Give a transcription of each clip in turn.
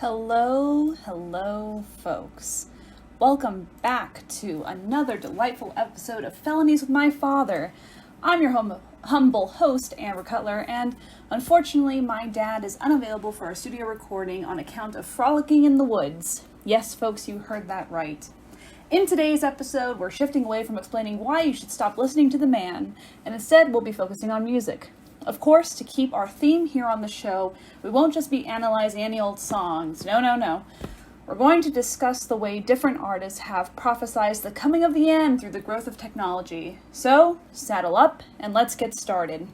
Hello, folks. Welcome back to another delightful episode of Felonies with My Father. I'm your humble host, Amber Cutler, and unfortunately, my dad is unavailable for our studio recording on account of frolicking in the woods. Yes, folks, you heard that right. In today's episode, we're shifting away from explaining why you should stop listening to the man, and instead we'll be focusing on music. Of course, to keep our theme here on the show, we won't just be analyzing any old songs. No. We're going to discuss the way different artists have prophesized the coming of the end through the growth of technology. So, saddle up and let's get started.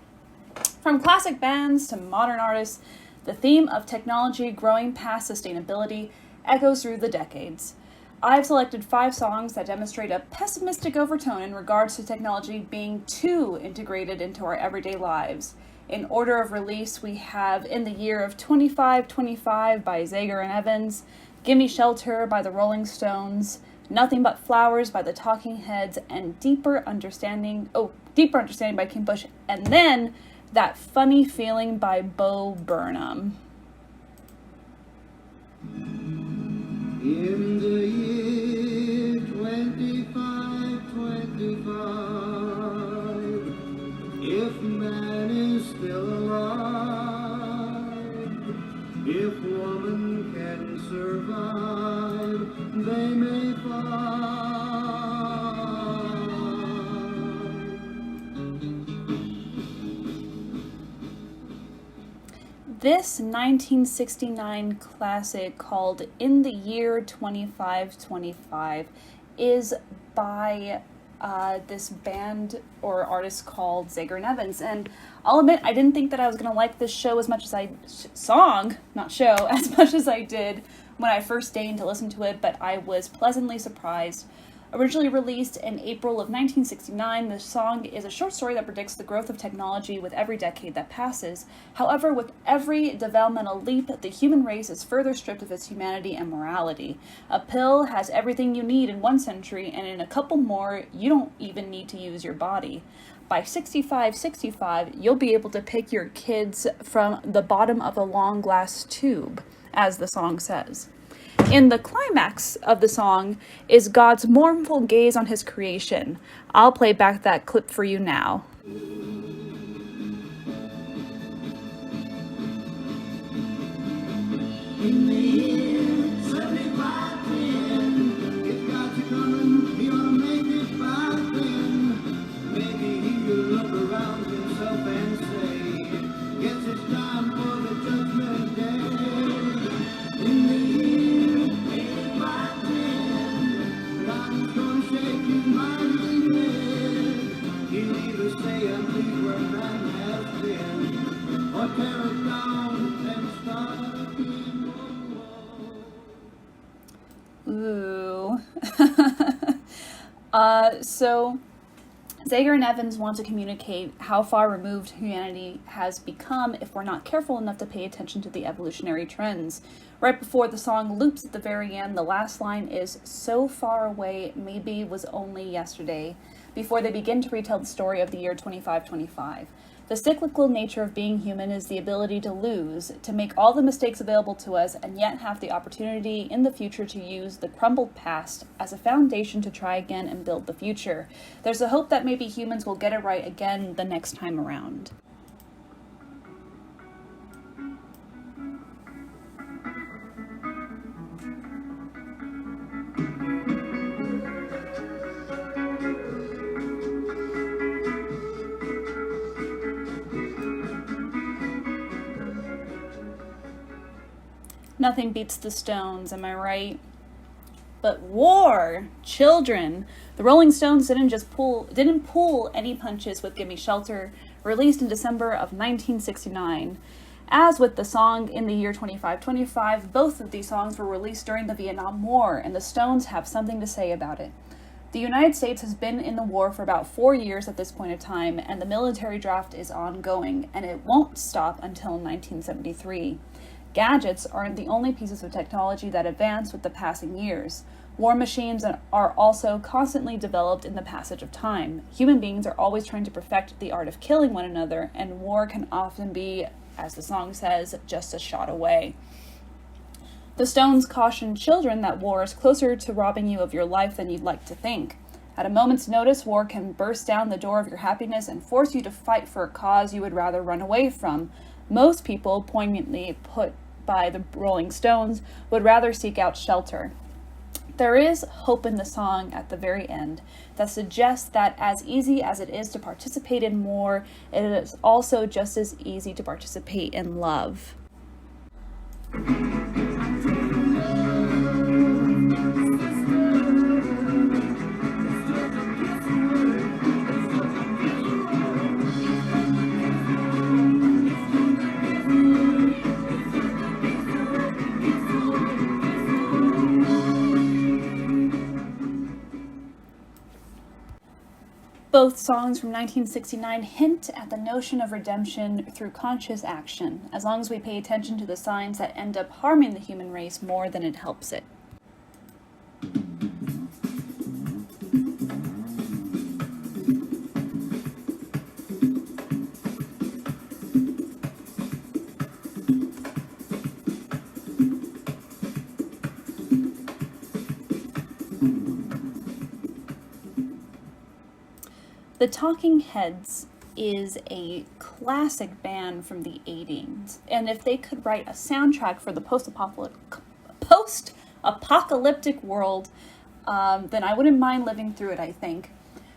From classic bands to modern artists, the theme of technology growing past sustainability echoes through the decades. I've selected 5 songs that demonstrate a pessimistic overtone in regards to technology being too integrated into our everyday lives. In order of release, we have In the Year of 2525 by Zager and Evans, Gimme Shelter by the Rolling Stones, Nothing But Flowers by the Talking Heads, and Deeper Understanding by Kim Bush, and then That Funny Feeling by Bo Burnham. In the year 2525, if man is still alive, if woman can survive, they may find. This 1969 classic called In the Year 2525 is by this band or artist called Zager and Evans. And I'll admit, I didn't think that I was going to like this show as much as as much as I did when I first deigned to listen to it, but I was pleasantly surprised. Originally released in April of 1969, the song is a short story that predicts the growth of technology with every decade that passes. However, with every developmental leap, the human race is further stripped of its humanity and morality. A pill has everything you need in one century, and in a couple more, you don't even need to use your body. By 65, you'll be able to pick your kids from the bottom of a long glass tube, as the song says. In the climax of the song is God's mournful gaze on his creation. I'll play back that clip for you now. In the year 7510, if God's coming, he ought to make it by then. Maybe he will look around himself and say, guess it's time for the judgment day. In the year 8510, God's gonna shake his mighty head. He'll either say and leave where man has been, or tear it down and start again. Ooh. So Zager and Evans want to communicate how far removed humanity has become if we're not careful enough to pay attention to the evolutionary trends. Right before the song loops at the very end, the last line is, "So far away, maybe it was only yesterday," before they begin to retell the story of the year 2525. The cyclical nature of being human is the ability to lose, to make all the mistakes available to us, and yet have the opportunity in the future to use the crumbled past as a foundation to try again and build the future. There's a hope that maybe humans will get it right again the next time around. Nothing beats the Stones, am I right? But war, children. The Rolling Stones didn't pull any punches with Gimme Shelter, released in December of 1969. As with the song In the Year 2525, both of these songs were released during the Vietnam War, and the Stones have something to say about it. The United States has been in the war for about 4 years at this point in time, and the military draft is ongoing, and it won't stop until 1973. Gadgets aren't the only pieces of technology that advance with the passing years. War machines are also constantly developed in the passage of time. Human beings are always trying to perfect the art of killing one another, and war can often be, as the song says, just a shot away. The The Stones caution children that war is closer to robbing you of your life than you'd like to think. At a moment's notice, war can burst down the door of your happiness and force you to fight for a cause you would rather run away from. Most people, poignantly put by the Rolling Stones, would rather seek out shelter. There is hope in the song at the very end that suggests that as easy as it is to participate in war, it is also just as easy to participate in love. Both songs from 1969 hint at the notion of redemption through conscious action, as long as we pay attention to the signs that end up harming the human race more than it helps it. The Talking Heads is a classic band from the 80s, and if they could write a soundtrack for the post-apocalyptic world, then I wouldn't mind living through it, I think.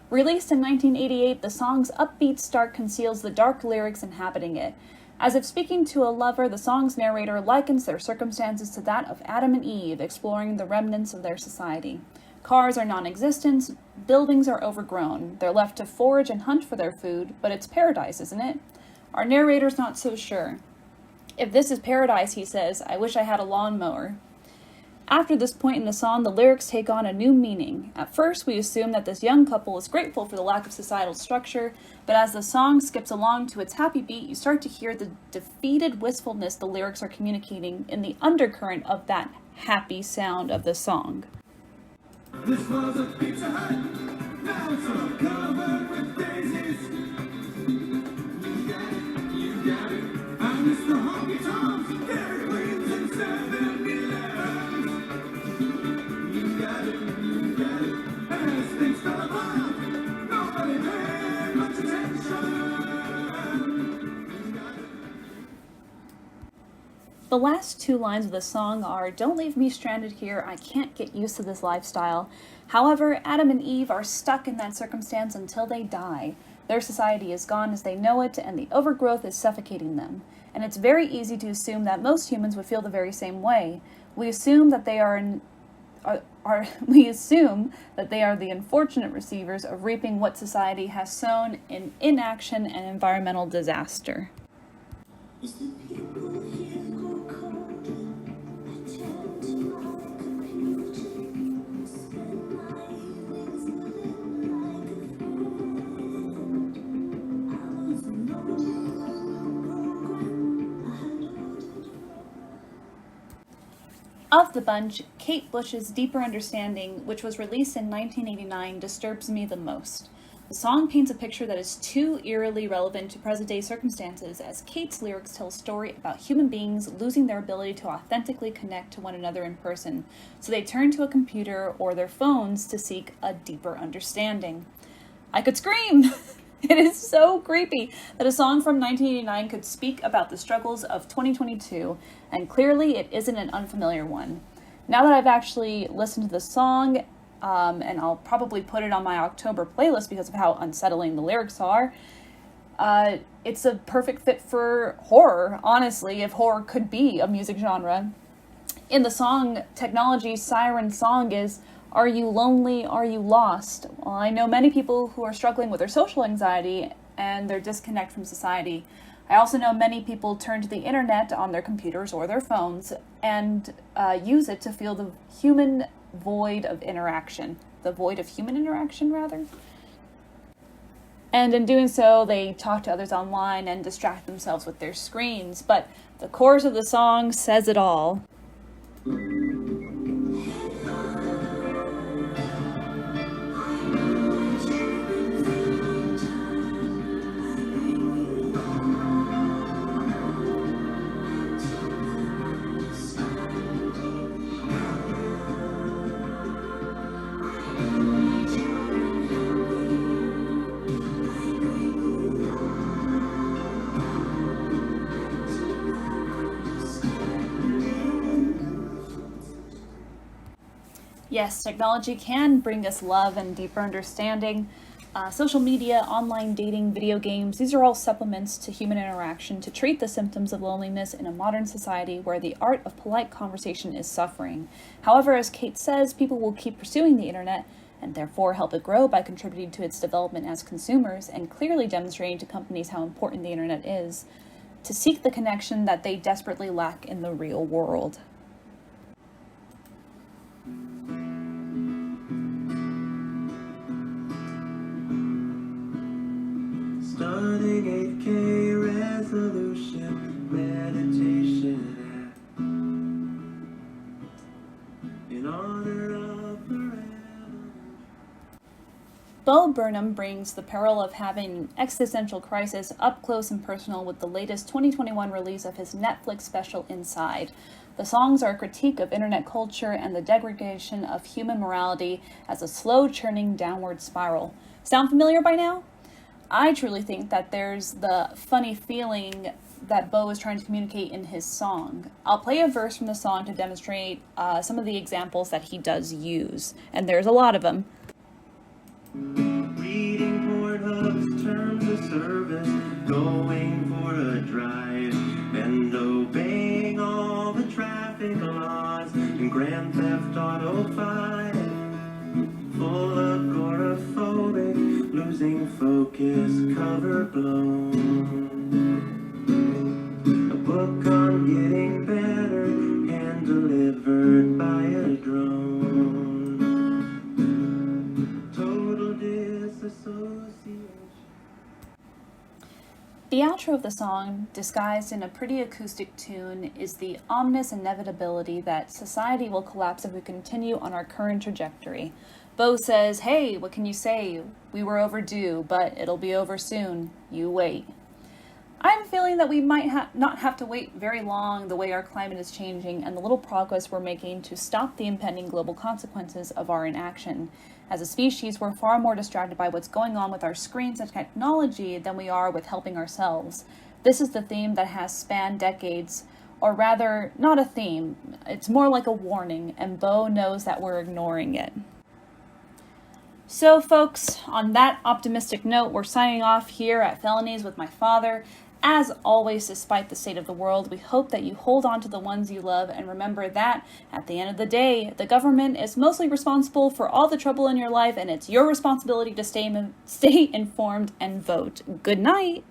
Released in 1988, the song's upbeat start conceals the dark lyrics inhabiting it. As if speaking to a lover, the song's narrator likens their circumstances to that of Adam and Eve, exploring the remnants of their society. Cars are non-existent, buildings are overgrown. They're left to forage and hunt for their food, but it's paradise, isn't it? Our narrator's not so sure. If this is paradise, he says, I wish I had a lawnmower. After this point in the song, the lyrics take on a new meaning. At first, we assume that this young couple is grateful for the lack of societal structure, but as the song skips along to its happy beat, you start to hear the defeated wistfulness the lyrics are communicating in the undercurrent of that happy sound of the song. This was a Pizza Hut. Now it's all covered with daisies. You got it. I miss the honky tonks, Dairy Queens, and 7-Elevens. You got it. As things fell apart, nobody paid much attention. You got it. The last two lines of the song are, "Don't leave me stranded here, I can't get used to this lifestyle." However, Adam and Eve are stuck in that circumstance until they die. Their society is gone as they know it, and the overgrowth is suffocating them. And it's very easy to assume that most humans would feel the very same way. We assume that they are the unfortunate receivers of reaping what society has sown in inaction and environmental disaster. Is the people here go cold? I turn to my computer, spend my evenings living like a friend. I was loading a new program I had ordered. Of the bunch, Kate Bush's Deeper Understanding, which was released in 1989, disturbs me the most. The song paints a picture that is too eerily relevant to present-day circumstances, as Kate's lyrics tell a story about human beings losing their ability to authentically connect to one another in person, so they turn to a computer or their phones to seek a deeper understanding. I could scream! It is so creepy that a song from 1989 could speak about the struggles of 2022, and clearly it isn't an unfamiliar one. Now that I've actually listened to the song, and I'll probably put it on my October playlist because of how unsettling the lyrics are, it's a perfect fit for horror, honestly, if horror could be a music genre. In the song, Technology's siren song is, "Are you lonely? Are you lost?" Well, I know many people who are struggling with their social anxiety and their disconnect from society. I also know many people turn to the internet on their computers or their phones and use it to feel the human void of interaction. The void of human interaction, rather. And in doing so, they talk to others online and distract themselves with their screens. But the chorus of the song says it all. Yes, technology can bring us love and deeper understanding. Social media, online dating, video games, these are all supplements to human interaction to treat the symptoms of loneliness in a modern society where the art of polite conversation is suffering. However, as Kate says, people will keep pursuing the internet and therefore help it grow by contributing to its development as consumers and clearly demonstrating to companies how important the internet is to seek the connection that they desperately lack in the real world. Starting 8K resolution meditation app in honor of the rebel. Bo Burnham brings the peril of having an existential crisis up close and personal with the latest 2021 release of his Netflix special Inside. The songs are a critique of internet culture and the degradation of human morality as a slow churning downward spiral. Sound familiar by now? I truly think that there's the funny feeling that Bo is trying to communicate in his song. I'll play a verse from the song to demonstrate some of the examples that he does use, and there's a lot of them. Reading Pornhub's terms of service, going for a drive, and obeying all the traffic laws in Grand Theft Auto 5. Full of agoraphobic, losing focus, cover blown. A book on getting better, hand delivered by a drone. Total disassociation. The outro of the song, disguised in a pretty acoustic tune, is the ominous inevitability that society will collapse if we continue on our current trajectory. Bo says, "Hey, what can you say? We were overdue, but it'll be over soon. You wait." I'm feeling that we might not have to wait very long the way our climate is changing and the little progress we're making to stop the impending global consequences of our inaction. As a species, we're far more distracted by what's going on with our screens and technology than we are with helping ourselves. This is the theme that has spanned decades, or rather, not a theme. It's more like a warning, and Bo knows that we're ignoring it. So, folks, on that optimistic note, we're signing off here at Felonies with My Father. As always, despite the state of the world, we hope that you hold on to the ones you love and remember that, at the end of the day, the government is mostly responsible for all the trouble in your life, and it's your responsibility to stay informed and vote. Good night!